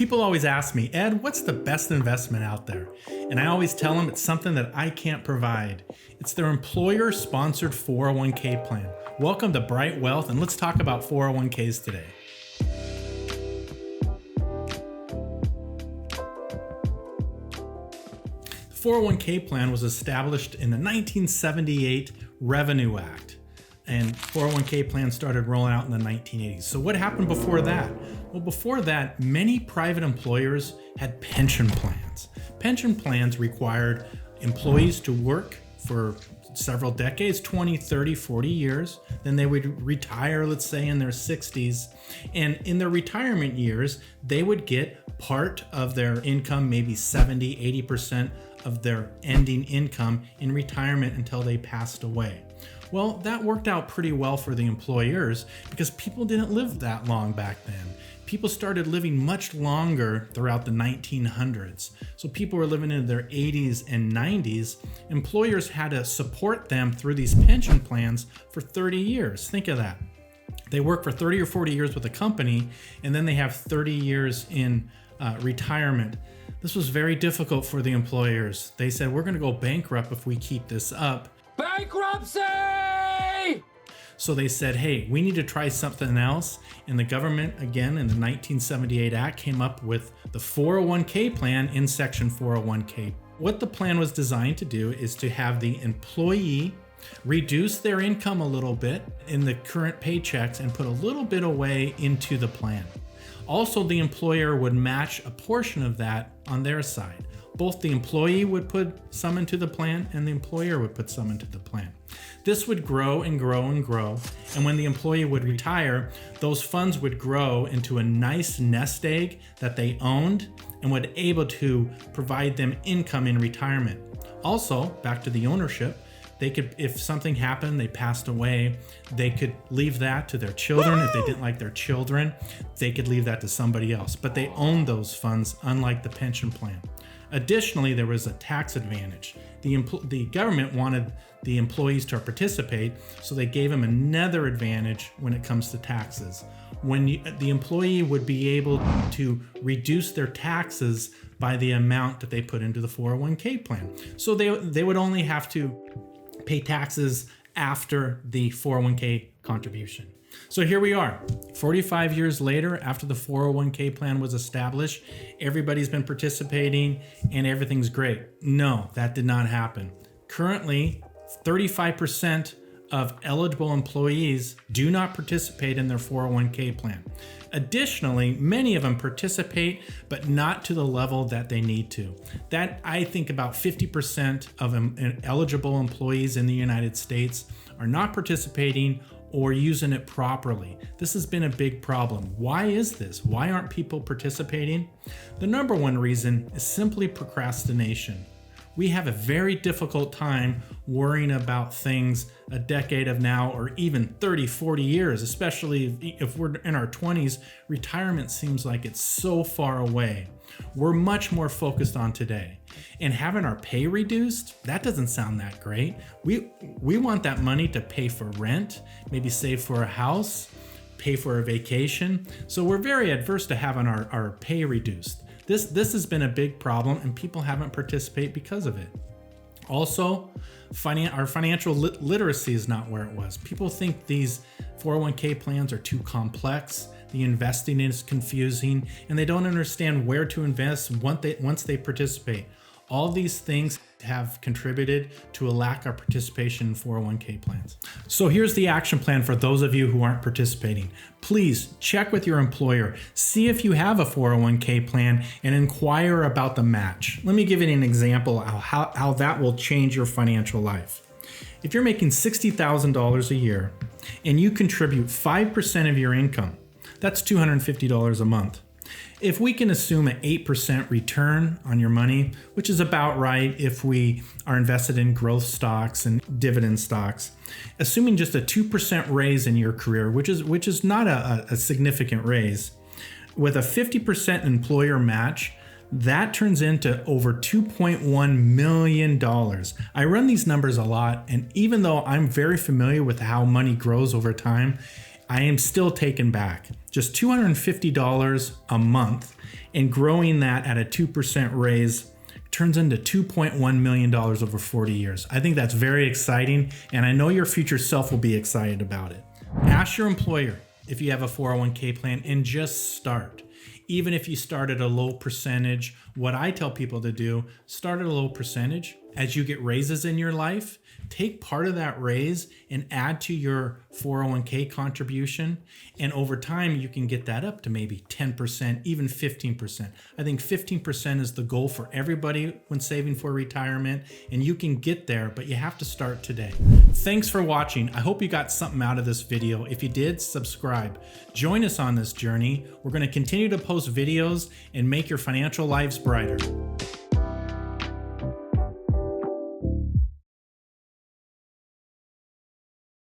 People always ask me, Ed, what's the best investment out there? And I always tell them it's something that I can't provide. It's their employer-sponsored 401k plan. Welcome to Bright Wealth, and let's talk about 401ks today. The 401k plan was established in the 1978 Revenue Act. And 401k plans started rolling out in the 1980s. So what happened before that? Well, before that, many private employers had pension plans. Pension plans required employees to work for several decades, 20, 30, 40 years. Then they would retire, let's say, in their 60s. And in their retirement years, they would get part of their income, maybe 70, 80% of their ending income in retirement until they passed away. Well, that worked out pretty well for the employers because people didn't live that long back then. People started living much longer throughout the 1900s. So people were living in their 80s and 90s. Employers had to support them through these pension plans for 30 years. Think of that. They work for 30 or 40 years with a company, and then they have 30 years in retirement. This was very difficult for the employers. They said, we're going to go bankrupt if we keep this up. Bankruptcy! So they said, hey, we need to try something else. And the government, again, in the 1978 Act, came up with the 401k plan in Section 401k. What the plan was designed to do is to have the employee reduce their income a little bit in the current paychecks and put a little bit away into the plan. Also, the employer would match a portion of that on their side. Both the employee would put some into the plan and the employer would put some into the plan. This would grow and grow and grow. And when the employee would retire, those funds would grow into a nice nest egg that they owned and would able to provide them income in retirement. Also, back to the ownership, they could, if something happened, they passed away, they could leave that to their children. If they didn't like their children, they could leave that to somebody else. But they owned those funds, unlike the pension plan. Additionally, there was a tax advantage. The government wanted the employees to participate, so they gave them another advantage when it comes to taxes. When the employee would be able to reduce their taxes by the amount that they put into the 401k plan. So they would only have to pay taxes after the 401k contribution. So here we are, 45 years later, after the 401k plan was established, everybody's been participating and everything's great. No, that did not happen. Currently, 35% of eligible employees do not participate in their 401k plan. Additionally, many of them participate, but not to the level that they need to. That, I think, about 50% of eligible employees in the United States are not participating or using it properly. This has been a big problem. Why is this? Why aren't people participating? The number one reason is simply procrastination. We have a very difficult time worrying about things a decade of now or even 30, 40 years, especially if we're in our 20s. Retirement seems like it's so far away. We're much more focused on today. And having our pay reduced, that doesn't sound that great. We want that money to pay for rent, maybe save for a house, pay for a vacation. So we're very adverse to having our pay reduced. This has been a big problem and people haven't participated because of it. Also, our financial literacy is not where it was. People think these 401k plans are too complex. The investing is confusing and they don't understand where to invest once they participate. All these things have contributed to a lack of participation in 401k plans. So here's the action plan for those of you who aren't participating. Please check with your employer, see if you have a 401k plan and inquire about the match. Let me give you an example of how that will change your financial life. If you're making $60,000 a year and you contribute 5% of your income, that's $250 a month. If we can assume an 8% return on your money, which is about right if we are invested in growth stocks and dividend stocks, assuming just a 2% raise in your career, which is not a significant raise, with a 50% employer match, that turns into over $2.1 million. I run these numbers a lot, and even though I'm very familiar with how money grows over time, I am still taken back. Just $250 a month, and growing that at a 2% raise turns into $2.1 million over 40 years. I think that's very exciting, and I know your future self will be excited about it. Ask your employer if you have a 401k plan and just start. Even if you start at a low percentage, what I tell people to do, start at a low percentage. As you get raises in your life, take part of that raise and add to your 401k contribution. And over time, you can get that up to maybe 10%, even 15%. I think 15% is the goal for everybody when saving for retirement. And you can get there, but you have to start today. Thanks for watching. I hope you got something out of this video. If you did, subscribe. Join us on this journey. We're going to continue to post videos and make your financial lives brighter.